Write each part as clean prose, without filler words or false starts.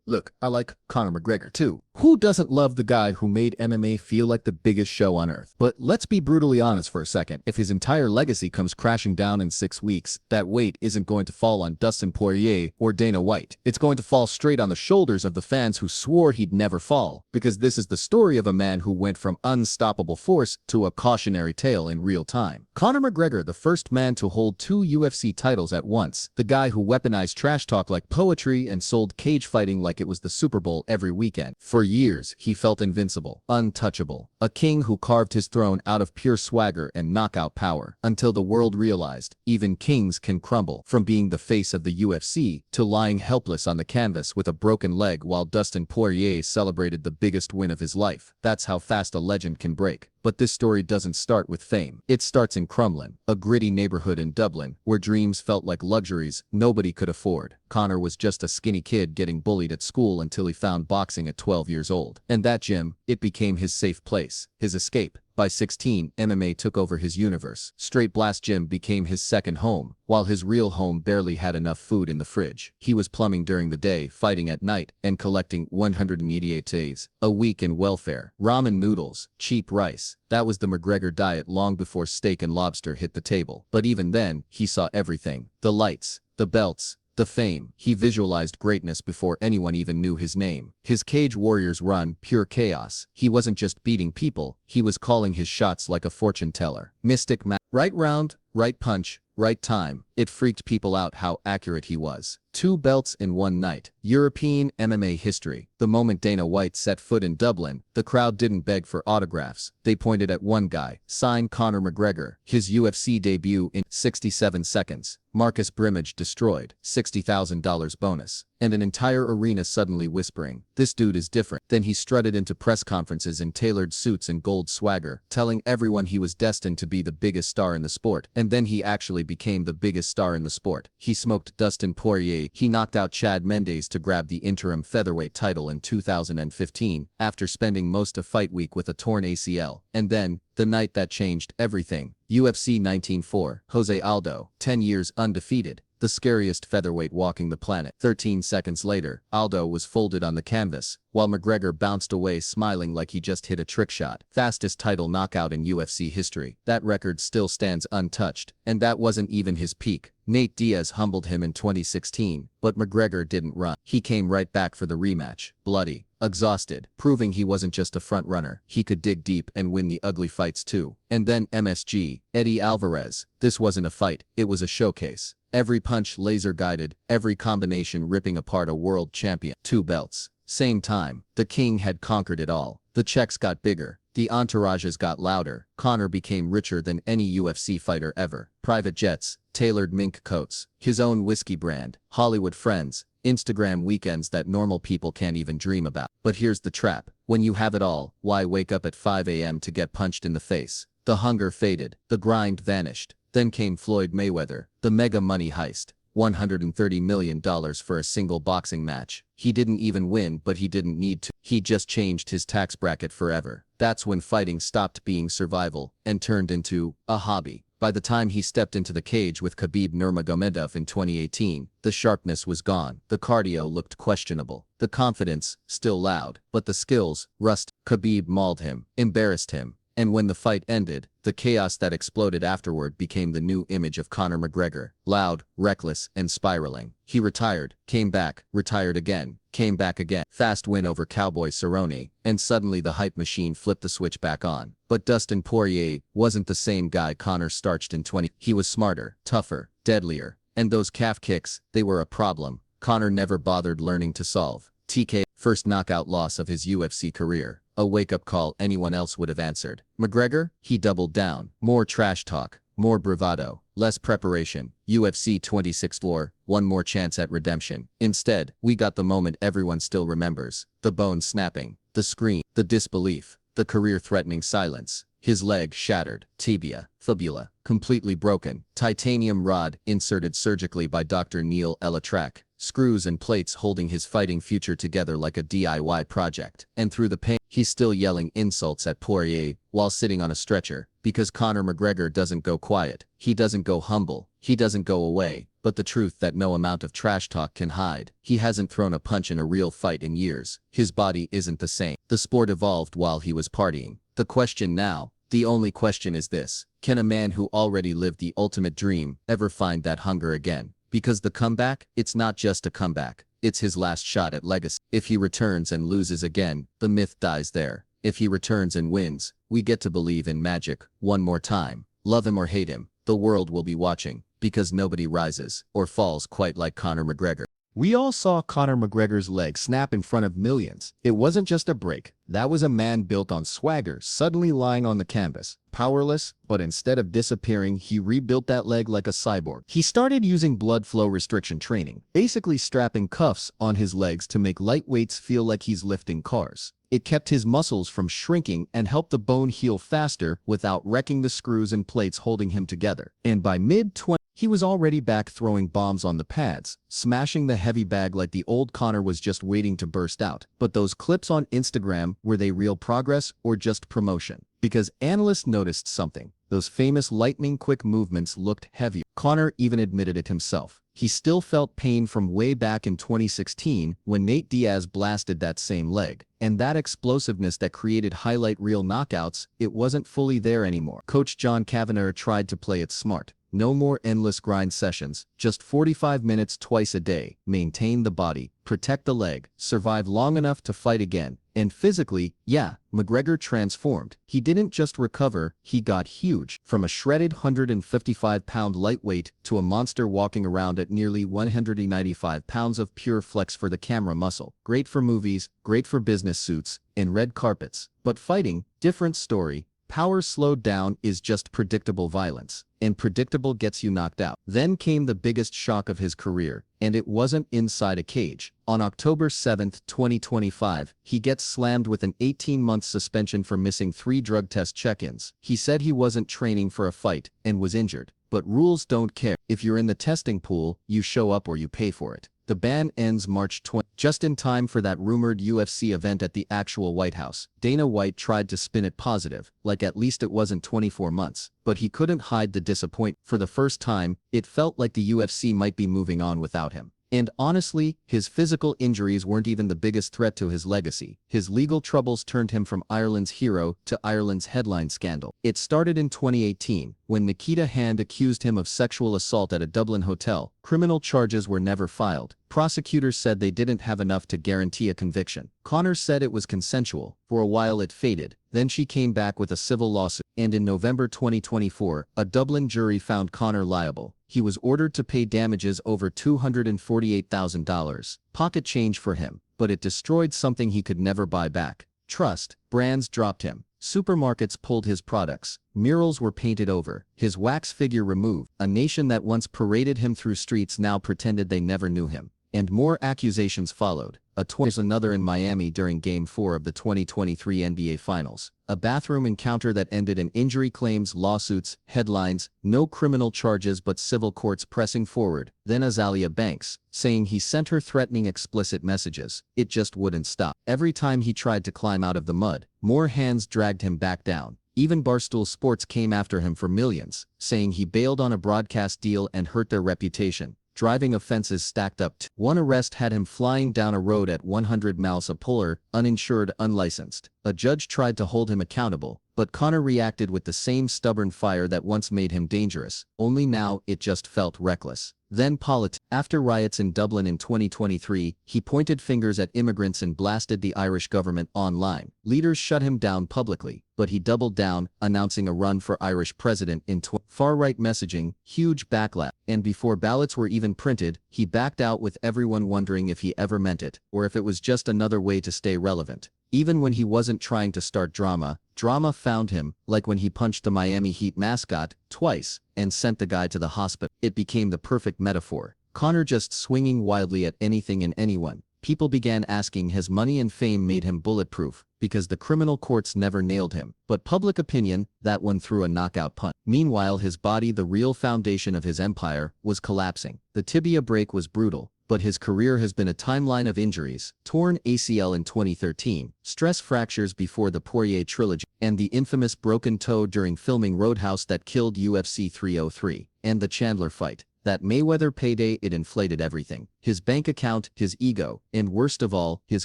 Look, I like Conor McGregor too. Who doesn't love the guy who made MMA feel like the biggest show on earth? But let's be brutally honest for a second. If his entire legacy comes crashing down in 6 weeks, that weight isn't going to fall on Dustin Poirier or Dana White. It's going to fall straight on the shoulders of the fans who swore he'd never fall. Because this is the story of a man who went from unstoppable force to a cautionary tale in real time. Conor McGregor, the first man to hold two UFC titles at once. The guy who weaponized trash talk like poetry and sold cage fighting like it was the Super Bowl every weekend. For years, he felt invincible, untouchable, a king who carved his throne out of pure swagger and knockout power, until the world realized even kings can crumble. From being the face of the UFC to lying helpless on the canvas with a broken leg while Dustin Poirier celebrated the biggest win of his life. That's how fast a legend can break. But this story doesn't start with fame. It starts in Crumlin, a gritty neighborhood in Dublin, where dreams felt like luxuries nobody could afford. Conor was just a skinny kid getting bullied at school until he found boxing at 12 years old. And that gym, it became his safe place, his escape. By 16, MMA took over his universe. Straight Blast Gym became his second home, while his real home barely had enough food in the fridge. He was plumbing during the day, fighting at night, and collecting 188 days a week in welfare. Ramen noodles, cheap rice. That was the McGregor diet long before steak and lobster hit the table. But even then, he saw everything. The lights, the belts, the fame. He visualized greatness before anyone even knew his name. His Cage Warriors run, pure chaos. He wasn't just beating people, he was calling his shots like a fortune teller. Mystic ma- Right round, right punch, right time. It freaked people out how accurate he was. 2 belts in one night. European MMA history. The moment Dana White set foot in Dublin, the crowd didn't beg for autographs. They pointed at one guy. Sign Conor McGregor. His UFC debut in 67 seconds. Marcus Brimage destroyed. $60,000 bonus. And an entire arena suddenly whispering, "This dude is different." Then he strutted into press conferences in tailored suits and gold swagger, telling everyone he was destined to be the biggest star in the sport. And then he actually became the biggest star in the sport. He smoked Dustin Poirier. He knocked out Chad Mendes to grab the interim featherweight title in 2015, after spending most of fight week with a torn ACL. And then, the night that changed everything. UFC 19-4, Jose Aldo, 10 years undefeated. The scariest featherweight walking the planet. 13 seconds later, Aldo was folded on the canvas, while McGregor bounced away smiling like he just hit a trick shot. Fastest title knockout in UFC history. That record still stands untouched, and that wasn't even his peak. Nate Diaz humbled him in 2016, but McGregor didn't run. He came right back for the rematch, bloody, exhausted, proving he wasn't just a front runner. He could dig deep and win the ugly fights too. And then MSG, Eddie Alvarez. This wasn't a fight, it was a showcase. Every punch laser guided, every combination ripping apart a world champion. 2 belts. Same time. The king had conquered it all. The checks got bigger. The entourages got louder. Conor became richer than any UFC fighter ever. Private jets, tailored mink coats, his own whiskey brand, Hollywood friends, Instagram weekends that normal people can't even dream about. But here's the trap. When you have it all, why wake up at 5 a.m. to get punched in the face? The hunger faded. The grind vanished. Then came Floyd Mayweather, the mega money heist. $130 million for a single boxing match. He didn't even win, but he didn't need to. He just changed his tax bracket forever. That's when fighting stopped being survival and turned into a hobby. By the time he stepped into the cage with Khabib Nurmagomedov in 2018, the sharpness was gone. The cardio looked questionable. The confidence, still loud. But the skills, rust. Khabib mauled him, embarrassed him. And when the fight ended, the chaos that exploded afterward became the new image of Conor McGregor. Loud, reckless, and spiraling. He retired, came back, retired again, came back again. Fast win over Cowboy Cerrone, and suddenly the hype machine flipped the switch back on. But Dustin Poirier wasn't the same guy Conor starched in 20. He was smarter, tougher, deadlier. And those calf kicks, they were a problem Conor never bothered learning to solve. TK, first knockout loss of his UFC career. A wake-up call anyone else would have answered. McGregor? He doubled down. More trash talk, more bravado, less preparation. UFC 26 floor, one more chance at redemption. Instead, we got the moment everyone still remembers. The bone snapping, the scream, the disbelief, the career-threatening silence. His leg shattered, tibia, fibula, completely broken, titanium rod inserted surgically by Dr. Neil Elatrack. screws and plates holding his fighting future together like a DIY project. And through the pain, he's still yelling insults at Poirier while sitting on a stretcher, because Conor McGregor doesn't go quiet, he doesn't go humble, he doesn't go away. But the truth that no amount of trash talk can hide: he hasn't thrown a punch in a real fight in years. His body isn't the same. The sport evolved while he was partying. The question now, the only question, is this: can a man who already lived the ultimate dream ever find that hunger again? Because the comeback, it's not just a comeback, it's his last shot at legacy. If he returns and loses again, the myth dies there. If he returns and wins, we get to believe in magic one more time. Love him or hate him, the world will be watching, because nobody rises or falls quite like Conor McGregor. We all saw Conor McGregor's leg snap in front of millions. It wasn't just a break. That was a man built on swagger suddenly lying on the canvas, powerless, but instead of disappearing, he rebuilt that leg like a cyborg. He started using blood flow restriction training, basically strapping cuffs on his legs to make lightweights feel like he's lifting cars. It kept his muscles from shrinking and helped the bone heal faster without wrecking the screws and plates holding him together. And by mid-20s, he was already back throwing bombs on the pads, smashing the heavy bag like the old Conor was just waiting to burst out. But those clips on Instagram, were they real progress or just promotion? Because analysts noticed something. Those famous lightning-quick movements looked heavy. Conor even admitted it himself. He still felt pain from way back in 2016 when Nate Diaz blasted that same leg. And that explosiveness that created highlight reel knockouts, it wasn't fully there anymore. Coach John Kavanagh tried to play it smart. No more endless grind sessions, just 45 minutes twice a day. Maintain the body, protect the leg, survive long enough to fight again. And physically, yeah, McGregor transformed. He didn't just recover, he got huge. From a shredded 155-pound lightweight to a monster walking around at nearly 195 pounds of pure flex for the camera muscle. Great for movies, great for business suits, and red carpets. But fighting, different story. Power slowed down is just predictable violence, and predictable gets you knocked out. Then came the biggest shock of his career, and it wasn't inside a cage. On October 7, 2025, he gets slammed with an 18-month suspension for missing 3 drug test check-ins. He said he wasn't training for a fight and was injured. But rules don't care. If you're in the testing pool, you show up or you pay for it. The ban ends March 20, just in time for that rumored UFC event at the actual White House. Dana White tried to spin it positive, like at least it wasn't 24 months. But he couldn't hide the disappointment. For the first time, it felt like the UFC might be moving on without him. And honestly, his physical injuries weren't even the biggest threat to his legacy. His legal troubles turned him from Ireland's hero to Ireland's headline scandal. It started in 2018, when Nikita Hand accused him of sexual assault at a Dublin hotel. Criminal charges were never filed. Prosecutors said they didn't have enough to guarantee a conviction. Conor said it was consensual. For a while it faded. Then she came back with a civil lawsuit. And in November 2024, a Dublin jury found Conor liable. He was ordered to pay damages over $248,000. Pocket change for him. But it destroyed something he could never buy back. Trust. Brands dropped him. Supermarkets pulled his products. Murals were painted over. His wax figure removed. A nation that once paraded him through streets now pretended they never knew him. And more accusations followed. There's another in Miami during Game 4 of the 2023 NBA Finals. A bathroom encounter that ended in injury claims, lawsuits, headlines, no criminal charges but civil courts pressing forward. Then Azalia Banks, saying he sent her threatening explicit messages. It just wouldn't stop. Every time he tried to climb out of the mud, more hands dragged him back down. Even Barstool Sports came after him for millions, saying he bailed on a broadcast deal and hurt their reputation. Driving offenses stacked up. One arrest had him flying down a road at 100 miles per hour, uninsured, unlicensed. A judge tried to hold him accountable, but Conor reacted with the same stubborn fire that once made him dangerous, only now it just felt reckless. Then politics. After riots in Dublin in 2023, he pointed fingers at immigrants and blasted the Irish government online. Leaders shut him down publicly, but he doubled down, announcing a run for Irish president in far-right messaging, huge backlash. And before ballots were even printed, he backed out with everyone wondering if he ever meant it, or if it was just another way to stay relevant. Even when he wasn't trying to start drama, drama found him, like when he punched the Miami Heat mascot twice and sent the guy to the hospital. It became the perfect metaphor. Conor just swinging wildly at anything and anyone. People began asking, has money and fame made him bulletproof? Because the criminal courts never nailed him. But public opinion, that one threw a knockout punch. Meanwhile, his body, the real foundation of his empire, was collapsing. The tibia break was brutal, but his career has been a timeline of injuries: torn ACL in 2013, stress fractures before the Poirier trilogy, and the infamous broken toe during filming Roadhouse that killed UFC 303, and the Chandler fight. That Mayweather payday, it inflated everything. His bank account, his ego, and worst of all, his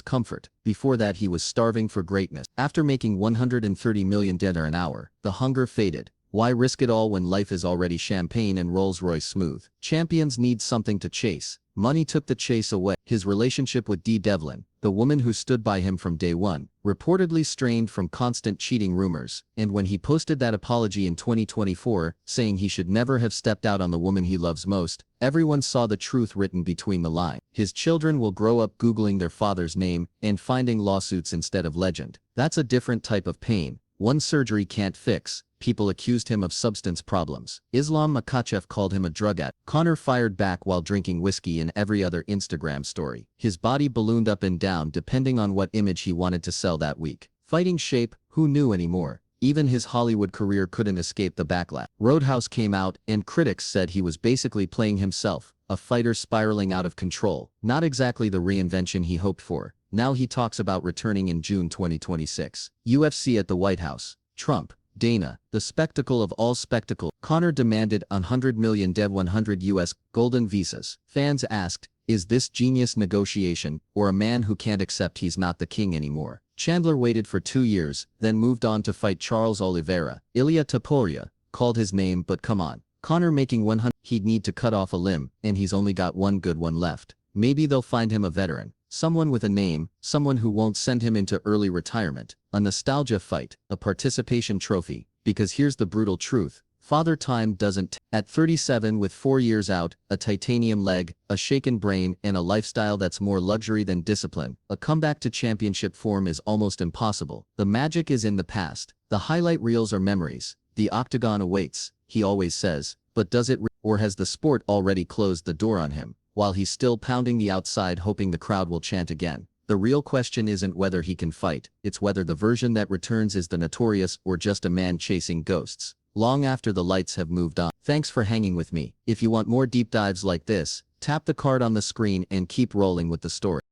comfort. Before that he was starving for greatness. After making $130 million an hour, the hunger faded. Why risk it all when life is already champagne and Rolls-Royce smooth? Champions need something to chase. Money took the chase away. His relationship with Dee Devlin, the woman who stood by him from day one, reportedly strained from constant cheating rumors, and when he posted that apology in 2024, saying he should never have stepped out on the woman he loves most, everyone saw the truth written between the lines. His children will grow up Googling their father's name and finding lawsuits instead of legend. That's a different type of pain. One surgery can't fix. People accused him of substance problems. Islam Makhachev called him a drug addict. Conor fired back while drinking whiskey in every other Instagram story. His body ballooned up and down depending on what image he wanted to sell that week. Fighting shape, who knew anymore? Even his Hollywood career couldn't escape the backlash. Roadhouse came out and critics said he was basically playing himself, a fighter spiraling out of control. Not exactly the reinvention he hoped for. Now he talks about returning in June 2026. UFC at the White House. Trump. Dana, the spectacle of all spectacle. Conor demanded 100 million dev 100 US golden visas. Fans asked, is this genius negotiation, or a man who can't accept he's not the king anymore? Chandler waited for 2 years, then moved on to fight Charles Oliveira. Ilia Topuria called his name, but come on. Conor making 100, he'd need to cut off a limb, and he's only got one good one left. Maybe they'll find him a veteran. Someone with a name, someone who won't send him into early retirement. A nostalgia fight, a participation trophy. Because here's the brutal truth. Father Time doesn't. At 37 with 4 years out, a titanium leg, a shaken brain, and a lifestyle that's more luxury than discipline, a comeback to championship form is almost impossible. The magic is in the past. The highlight reels are memories. The octagon awaits, he always says, but does it or has the sport already closed the door on him? While he's still pounding the outside hoping the crowd will chant again. The real question isn't whether he can fight, it's whether the version that returns is the notorious or just a man chasing ghosts. Long after the lights have moved on. Thanks for hanging with me. If you want more deep dives like this, tap the card on the screen and keep rolling with the story.